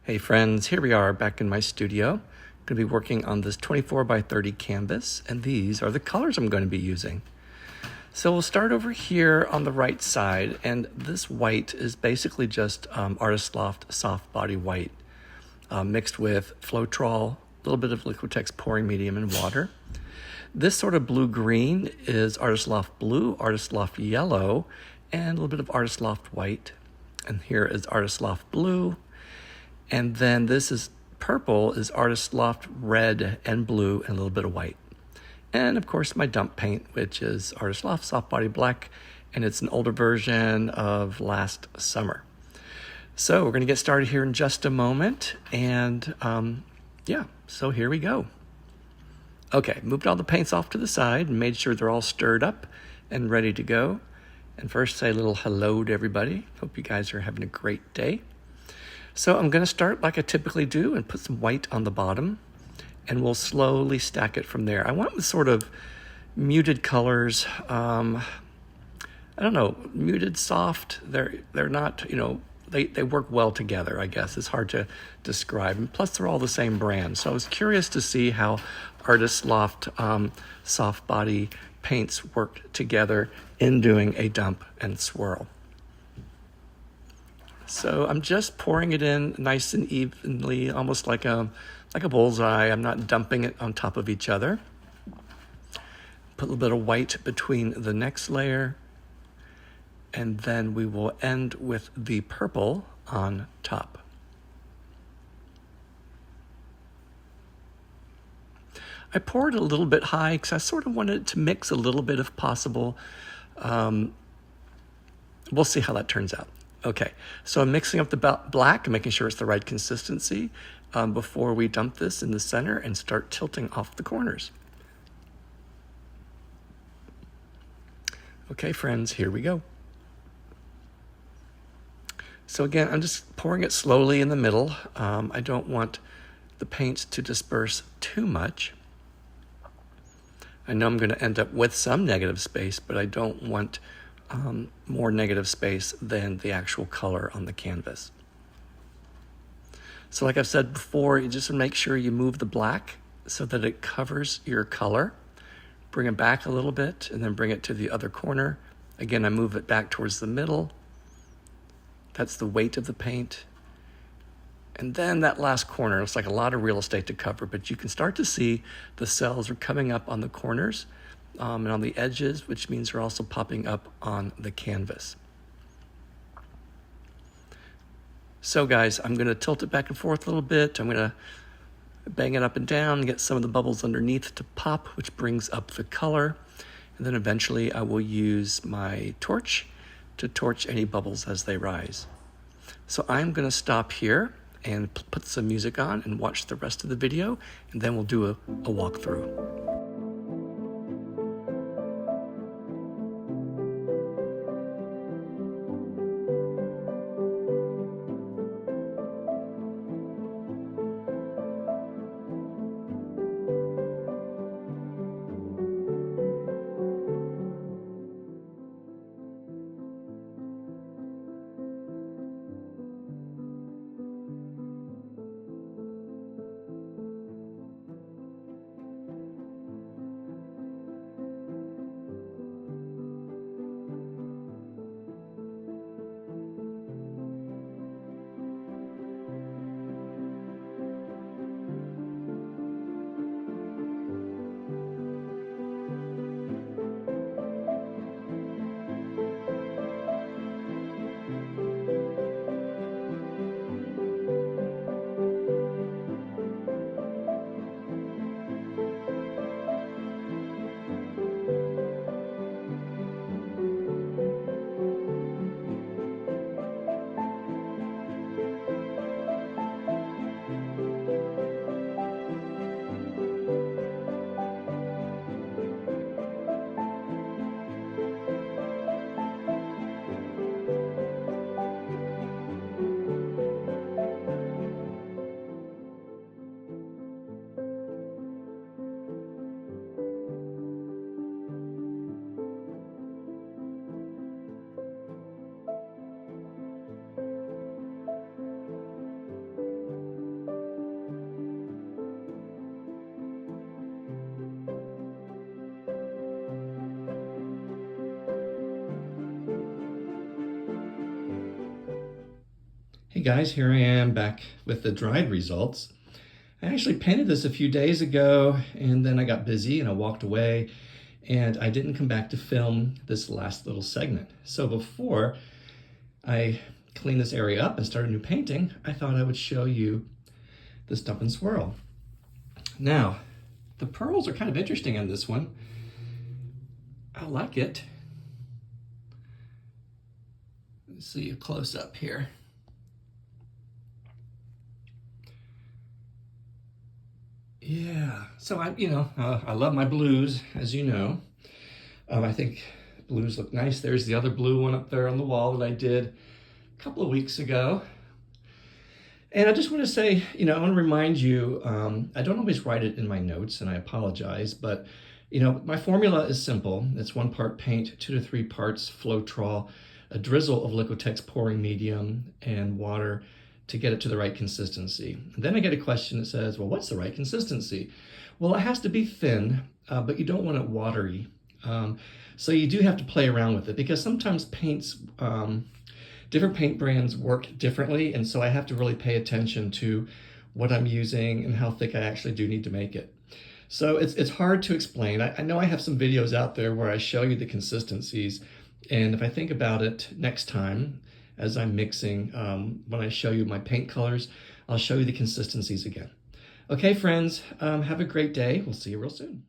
Hey friends, here we are back in my studio. I'm going to be working on this 24 by 30 canvas, and these are the colors I'm going to be using. So we'll start over here on the right side, and this white is basically just Artist Loft Soft Body White mixed with floetrol, a little bit of liquitex pouring medium and water. This sort of blue-green is Artist Loft Blue, Artist Loft Yellow, and a little bit of Artist Loft White. And here is Artist Loft Blue. And then this is purple is Artist Loft Red and Blue and a little bit of white. And of course my dump paint, which is Artist Loft Soft Body Black, and it's an older version of last summer. So we're gonna get started here in just a moment. And yeah, so here we go. Okay, moved all the paints off to the side and made sure they're all stirred up and ready to go. And first say a little hello to everybody. Hope you guys are having a great day. So I'm going to start like I typically do and put some white on the bottom, and we'll slowly stack it from there. I want with sort of muted colors. I don't know, muted, soft. They're not, they work well together, I guess. It's hard to describe. And plus, they're all the same brand. So I was curious to see how Artist Loft soft body paints work together in doing a dump and swirl. So I'm just pouring it in nice and evenly, almost like a bullseye. I'm not dumping it on top of each other. Put a little bit of white between the next layer, and then we will end with the purple on top. I poured a little bit high because I sort of wanted it to mix a little bit if possible. We'll see how that turns out. Okay, so I'm mixing up the black and making sure it's the right consistency before we dump this in the center and start tilting off the corners. Okay, friends, here we go. So again, I'm just pouring it slowly in the middle. I don't want the paints to disperse too much. I know I'm going to end up with some negative space, but I don't want more negative space than the actual color on the canvas. So like I've said before, you just make sure you move the black so that it covers your color. Bring it back a little bit and then bring it to the other corner. Again, I move it back towards the middle. That's the weight of the paint. And then that last corner, it's like a lot of real estate to cover, but you can start to see the cells are coming up on the corners and on the edges, which means they're also popping up on the canvas. So guys, I'm going to tilt it back and forth a little bit. I'm going to bang it up and down, get some of the bubbles underneath to pop, which brings up the color. And then eventually I will use my torch to torch any bubbles as they rise. So I'm going to stop here and put some music on and watch the rest of the video, and then we'll do a walkthrough. Hey guys, here I am back with the dried results. I actually painted this a few days ago and then I got busy and I walked away and I didn't come back to film this last little segment. So before I clean this area up and start a new painting, I thought I would show you this dump and swirl. Now, the pearls are kind of interesting on this one. I like it. Let's see a close up here. Yeah, so I love my blues, as you know. I think blues look nice. There's the other blue one up there on the wall that I did a couple of weeks ago. And I just want to say, I want to remind you, I don't always write it in my notes and I apologize, but my formula is simple. It's 1 part paint, 2 to 3 parts floetrol, a drizzle of liquitex pouring medium, and water to get it to the right consistency. And then I get a question that says, well, what's the right consistency? Well, it has to be thin, but you don't want it watery. So you do have to play around with it because sometimes paints, different paint brands work differently. And so I have to really pay attention to what I'm using and how thick I actually do need to make it. So it's hard to explain. I know I have some videos out there where I show you the consistencies. And if I think about it next time, as I'm mixing, when I show you my paint colors, I'll show you the consistencies again. Okay, friends, have a great day. We'll see you real soon.